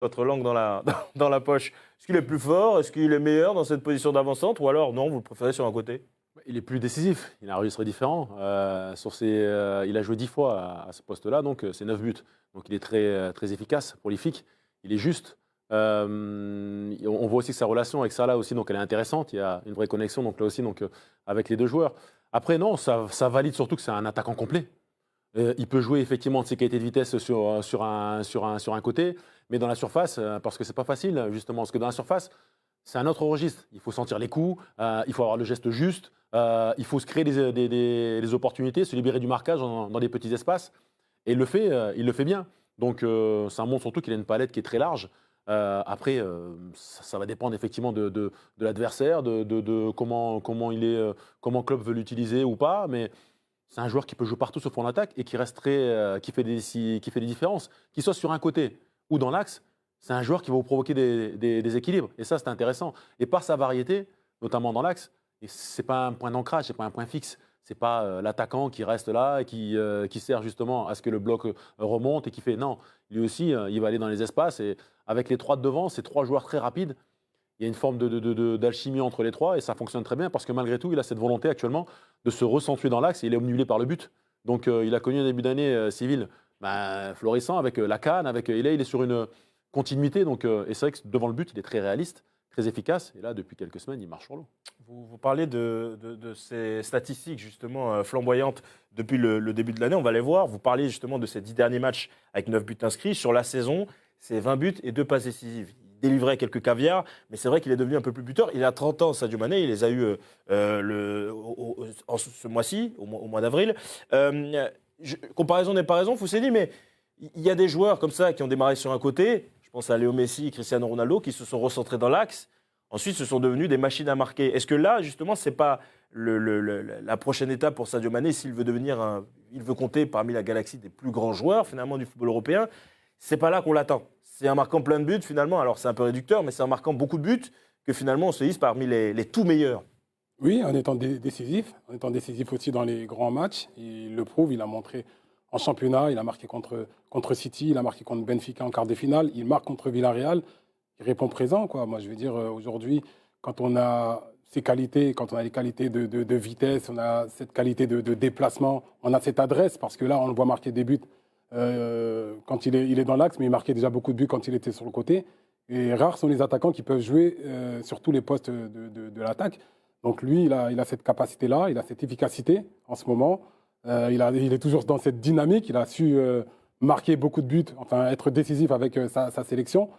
votre langue dans dans la poche. Est-ce qu'il est plus fort? Est-ce qu'il est meilleur dans cette position d'avant-centre? Ou alors, non, vous le préférez sur un côté? Il est plus décisif, il a un registre différent. Il a joué 10 fois à ce poste-là, donc c'est 9 buts. Donc il est très efficace, prolifique, il est juste. On voit aussi que sa relation avec Salah aussi, donc elle est intéressante. Il y a une vraie connexion donc là aussi avec les deux joueurs. Après, non, ça valide surtout que c'est un attaquant complet. Il peut jouer effectivement de ses qualités de vitesse sur un côté, mais dans la surface, parce que c'est pas facile, justement, parce que dans la surface, c'est un autre registre. Il faut sentir les coups, il faut avoir le geste juste, il faut se créer des opportunités, se libérer du marquage dans des petits espaces. Et il le fait bien. Donc ça montre surtout qu'il a une palette qui est très large. Après, ça va dépendre effectivement de l'adversaire, de comment Klopp veut l'utiliser ou pas. Mais c'est un joueur qui peut jouer partout sur fond d'attaque et qui fait des différences. Qu'il soit sur un côté ou dans l'axe, c'est un joueur qui va vous provoquer des équilibres. Et ça, c'est intéressant. Et par sa variété, notamment dans l'axe, ce n'est pas un point d'ancrage, ce n'est pas un point fixe. Ce n'est pas l'attaquant qui reste là et qui sert justement à ce que le bloc remonte et qui fait. Non, lui aussi, il va aller dans les espaces. Et avec les trois de devant, ces trois joueurs très rapides, il y a une forme d'alchimie entre les trois et ça fonctionne très bien parce que malgré tout, il a cette volonté actuellement de se recentrer dans l'axe et il est obnubilé par le but. Donc il a connu un début d'année civil florissant avec la CAN, et là il est sur une continuité. Et c'est vrai que devant le but, il est très réaliste, très efficace. Et là, depuis quelques semaines, il marche sur l'eau. Vous parlez de ces statistiques justement flamboyantes depuis le début de l'année, on va les voir. Vous parliez justement de ces 10 derniers matchs avec 9 buts inscrits. Sur la saison, c'est 20 buts et 2 passes décisives. Il délivrait quelques caviars, mais c'est vrai qu'il est devenu un peu plus buteur. Il a 30 ans, Sadio Mané, il les a eu ce mois-ci, au mois d'avril. Comparaison n'est pas raison, Fousseni, mais il y a des joueurs comme ça qui ont démarré sur un côté. Je pense à Léo Messi, Cristiano Ronaldo, qui se sont recentrés dans l'axe. Ensuite, ce sont devenus des machines à marquer. Est-ce que là, justement, ce n'est pas la prochaine étape pour Sadio Mané s'il veut il veut compter parmi la galaxie des plus grands joueurs, finalement, du football européen? C'est pas là qu'on l'attend. C'est en marquant plein de buts, finalement. Alors, c'est un peu réducteur, mais c'est en marquant beaucoup de buts que, finalement, on se hisse parmi les tout meilleurs. Oui, en étant décisif, aussi dans les grands matchs. Il le prouve, il a montré en championnat, il a marqué contre City, il a marqué contre Benfica en quart de finale, il marque contre Villarreal. Il répond présent, quoi. Moi, je veux dire, aujourd'hui, quand on a ces qualités, quand on a les qualités de vitesse, on a cette qualité de déplacement, on a cette adresse, parce que là, on le voit marquer des buts quand il est dans l'axe, mais il marquait déjà beaucoup de buts quand il était sur le côté. Et rares sont les attaquants qui peuvent jouer sur tous les postes de l'attaque. Donc lui, il a cette capacité-là, il a cette efficacité en ce moment. Il est toujours dans cette dynamique, il a su marquer beaucoup de buts, enfin être décisif avec sa sélection.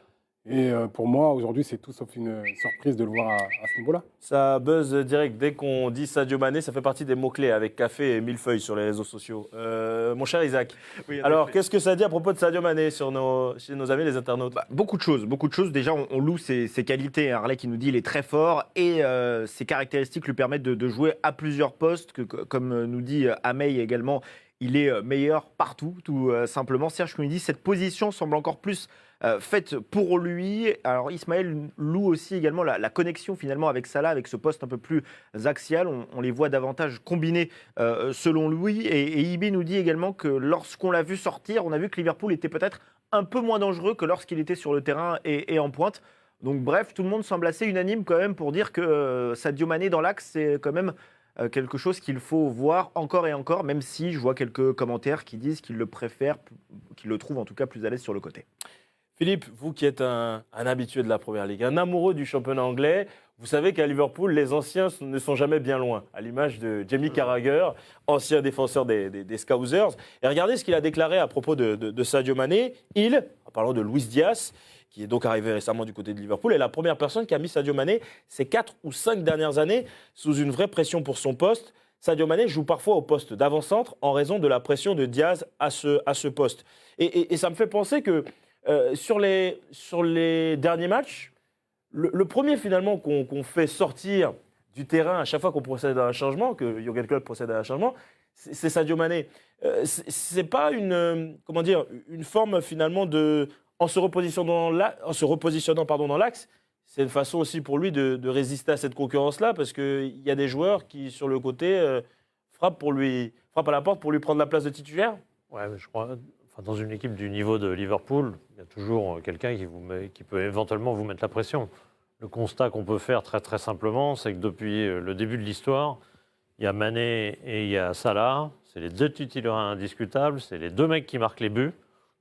Et pour moi, aujourd'hui, c'est tout sauf une surprise de le voir à ce niveau-là. Ça buzz direct. Dès qu'on dit Sadio Mané, ça fait partie des mots-clés avec café et millefeuille sur les réseaux sociaux. Mon cher Isaac, Oui, alors qu'est-ce que ça dit à propos de Sadio Mané chez nos amis les internautes? beaucoup de choses, beaucoup de choses. Déjà, on loue ses qualités. Harley qui nous dit qu'il est très fort et ses caractéristiques lui permettent de jouer à plusieurs postes. Comme nous dit Amey également, il est meilleur partout, tout simplement. Serge qui nous dit cette position semble encore plus faite pour lui. Alors Ismaël loue aussi également la connexion finalement avec Salah, avec ce poste un peu plus axial. On les voit davantage combinés selon lui. Et IB nous dit également que lorsqu'on l'a vu sortir, on a vu que Liverpool était peut-être un peu moins dangereux que lorsqu'il était sur le terrain et en pointe. Donc bref, tout le monde semble assez unanime quand même pour dire que Sadio Mané dans l'axe, c'est quand même quelque chose qu'il faut voir encore et encore, même si je vois quelques commentaires qui disent qu'ils le préfèrent, qu'ils le trouvent en tout cas plus à l'aise sur le côté. Philippe, vous qui êtes un habitué de la Première Ligue, un amoureux du championnat anglais, vous savez qu'à Liverpool, les anciens ne sont jamais bien loin, à l'image de Jamie Carragher, ancien défenseur des Scousers. Et regardez ce qu'il a déclaré à propos de Sadio Mané. En parlant de Luis Diaz, qui est donc arrivé récemment du côté de Liverpool, est la première personne qui a mis Sadio Mané ces 4 ou 5 dernières années sous une vraie pression pour son poste. Sadio Mané joue parfois au poste d'avant-centre en raison de la pression de Diaz à ce poste. Et ça me fait penser que sur les derniers matchs, le premier finalement qu'on fait sortir du terrain à chaque fois qu'on procède à un changement, que Jürgen Klopp procède à un changement, c'est Sadio Mané. C'est pas une forme finalement en se repositionnant dans l'axe, c'est une façon aussi pour lui de résister à cette concurrence-là, parce qu'il y a des joueurs qui sur le côté frappent à la porte pour lui prendre la place de titulaire. Ouais, mais je crois. Dans une équipe du niveau de Liverpool, il y a toujours quelqu'un qui peut éventuellement vous mettre la pression. Le constat qu'on peut faire très très simplement, c'est que depuis le début de l'histoire, il y a Mané et il y a Salah. C'est les deux titulaires indiscutables. C'est les deux mecs qui marquent les buts.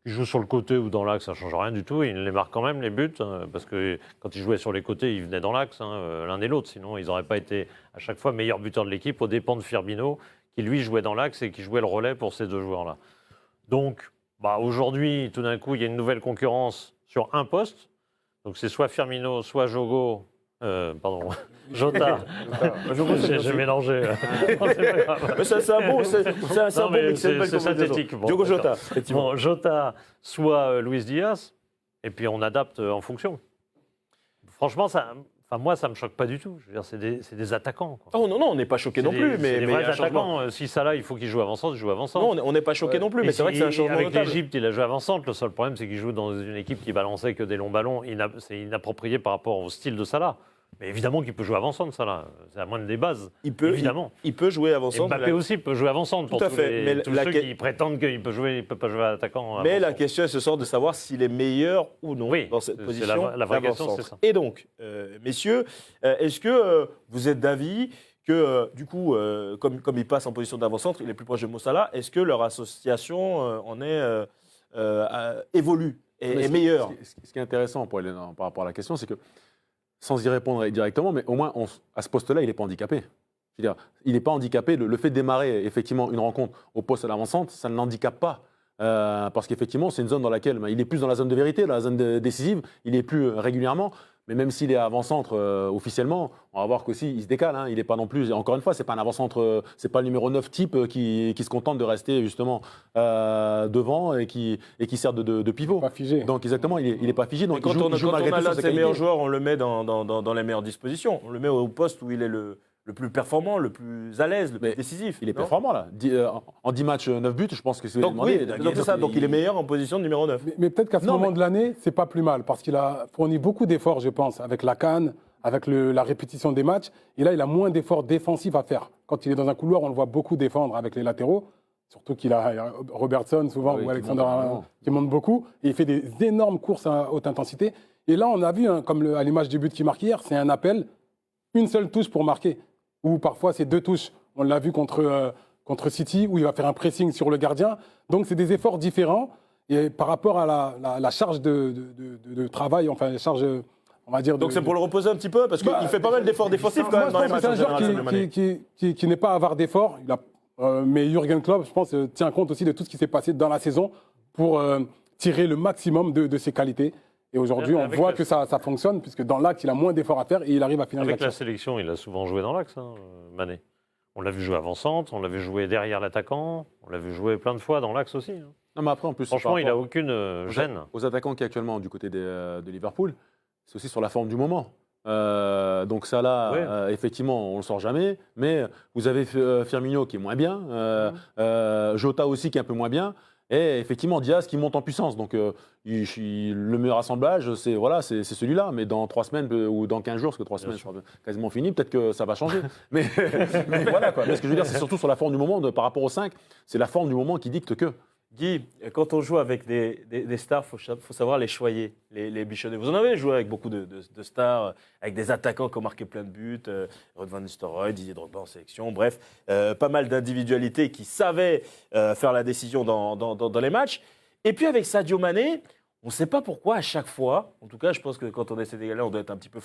Ils jouent sur le côté ou dans l'axe, ça ne change rien du tout. Ils les marquent quand même, les buts, parce que quand ils jouaient sur les côtés, ils venaient dans l'axe, l'un et l'autre. Sinon, ils n'auraient pas été à chaque fois meilleurs buteurs de l'équipe, aux dépens de Firmino, qui lui jouait dans l'axe et qui jouait le relais pour ces deux joueurs-là. Donc, aujourd'hui, tout d'un coup, il y a une nouvelle concurrence sur un poste. Donc, c'est soit Firmino, soit Jota. J'ai mélangé. C'est un bon mix. C'est synthétique. Diogo Jota. Bon, Jota, soit Luis Diaz, et puis on adapte en fonction. Franchement, moi, ça ne me choque pas du tout. Je veux dire, c'est des attaquants. Quoi. Oh non, on n'est pas choqué non plus. Mais des vrais attaquants, si Salah, il faut qu'il joue avant-centre, il joue avant-centre. Non, on n'est pas choqué non plus, mais c'est vrai que c'est un changement avec notable. l'Égypte, il a joué avant-centre. Le seul problème, c'est qu'il joue dans une équipe qui balançait que des longs ballons. C'est inapproprié par rapport au style de Salah. Mais évidemment qu'il peut jouer avant-centre, Salah. C'est la moindre des bases. Évidemment. Il peut jouer avant-centre. Mbappé aussi peut jouer avant-centre. Pour tout à fait. Tous ceux qui prétendent qu'il peut jouer, il peut pas jouer attaquant. Mais la question est ce soir de savoir s'il est meilleur ou non dans cette position. La vraie question, c'est ça. Et donc, messieurs, est-ce que vous êtes d'avis que, du coup, comme il passe en position d'avant-centre, il est plus proche de Mo Salah, est-ce que leur association évolue et est meilleure? Ce qui est intéressant par rapport à la question, c'est que, sans y répondre directement, mais au moins, à ce poste-là, il n'est pas handicapé. Je veux dire, il n'est pas handicapé. Le fait de démarrer effectivement une rencontre au poste à l'avant-centre, ça ne l'handicape pas. Parce qu'effectivement, c'est une zone dans laquelle il est plus dans la zone de vérité, dans la zone décisive, il est plus régulièrement. Mais même s'il est avant-centre officiellement, on va voir qu'aussi il se décale. Il n'est pas non plus. Encore une fois, c'est pas un avant-centre, c'est pas le numéro 9 type qui se contente de rester justement devant et qui sert de pivot. Pas figé. Donc exactement, il n'est pas figé. Donc quand il joue on malgré a tout l'un sur de ses ses meilleurs qualités. joueurs, on le met dans les meilleures dispositions. On le met au poste où il est le plus performant, le plus à l'aise, le plus décisif. Il est non performant là. En 10 matchs, 9 buts, je pense que c'est. Donc c'est ça. Donc il est meilleur en position de numéro 9. Mais peut-être qu'à ce moment de l'année, c'est pas plus mal, parce qu'il a fourni beaucoup d'efforts, je pense, avec la CAN, avec la répétition des matchs. Et là, il a moins d'efforts défensifs à faire. Quand il est dans un couloir, on le voit beaucoup défendre avec les latéraux. Surtout qu'il a Robertson souvent ou Alexander qui monte beaucoup. Et il fait des énormes courses à haute intensité. Et là, on a vu, comme à l'image du but qu'il marque hier, c'est un appel, une seule touche pour marquer. Ou parfois, c'est 2 touches. On l'a vu contre City, où il va faire un pressing sur le gardien. Donc, c'est des efforts différents. Et par rapport à la charge de travail, enfin, la charge, on va dire... Donc, c'est pour le reposer un petit peu, parce qu'il fait pas mal d'efforts défensifs quand même dans les matchs. C'est un joueur qui n'est pas avare d'efforts. Mais Jürgen Klopp, je pense, tient compte aussi de tout ce qui s'est passé dans la saison pour tirer le maximum de ses qualités. Et aujourd'hui, on voit que ça fonctionne, puisque dans l'axe, il a moins d'efforts à faire et il arrive à finaliser. Avec la sélection, il a souvent joué dans l'axe, Mané. On l'a vu jouer avant-centre, on l'a vu jouer derrière l'attaquant, on l'a vu jouer plein de fois dans l'axe aussi. Non, mais après, en plus, franchement, il n'a aucune gêne. Aux attaquants qui actuellement du côté de Liverpool, c'est aussi sur la forme du moment. Donc ça là, effectivement, on ne le sort jamais. Mais vous avez Firmino qui est moins bien, Jota aussi qui est un peu moins bien. Et effectivement, Diaz qui monte en puissance. Donc, le meilleur assemblage, c'est celui-là. Mais dans 3 semaines ou dans 15 jours, parce que 3 semaines, c'est quasiment fini, peut-être que ça va changer. mais voilà, quoi. Mais ce que je veux dire, c'est surtout sur la forme du moment, par rapport aux 5, c'est la forme du moment qui dicte que. Guy, quand on joue avec des stars, il faut savoir les choyer, les bichonner. Vous en avez joué avec beaucoup de stars, avec des attaquants qui ont marqué plein de buts, Ruud van Nistelrooy, Didier Drogba en sélection, bref, pas mal d'individualités qui savaient faire la décision dans les matchs. Et puis avec Sadio Mané, on ne sait pas pourquoi à chaque fois, en tout cas je pense que quand on est sénégalais, on doit être un petit peu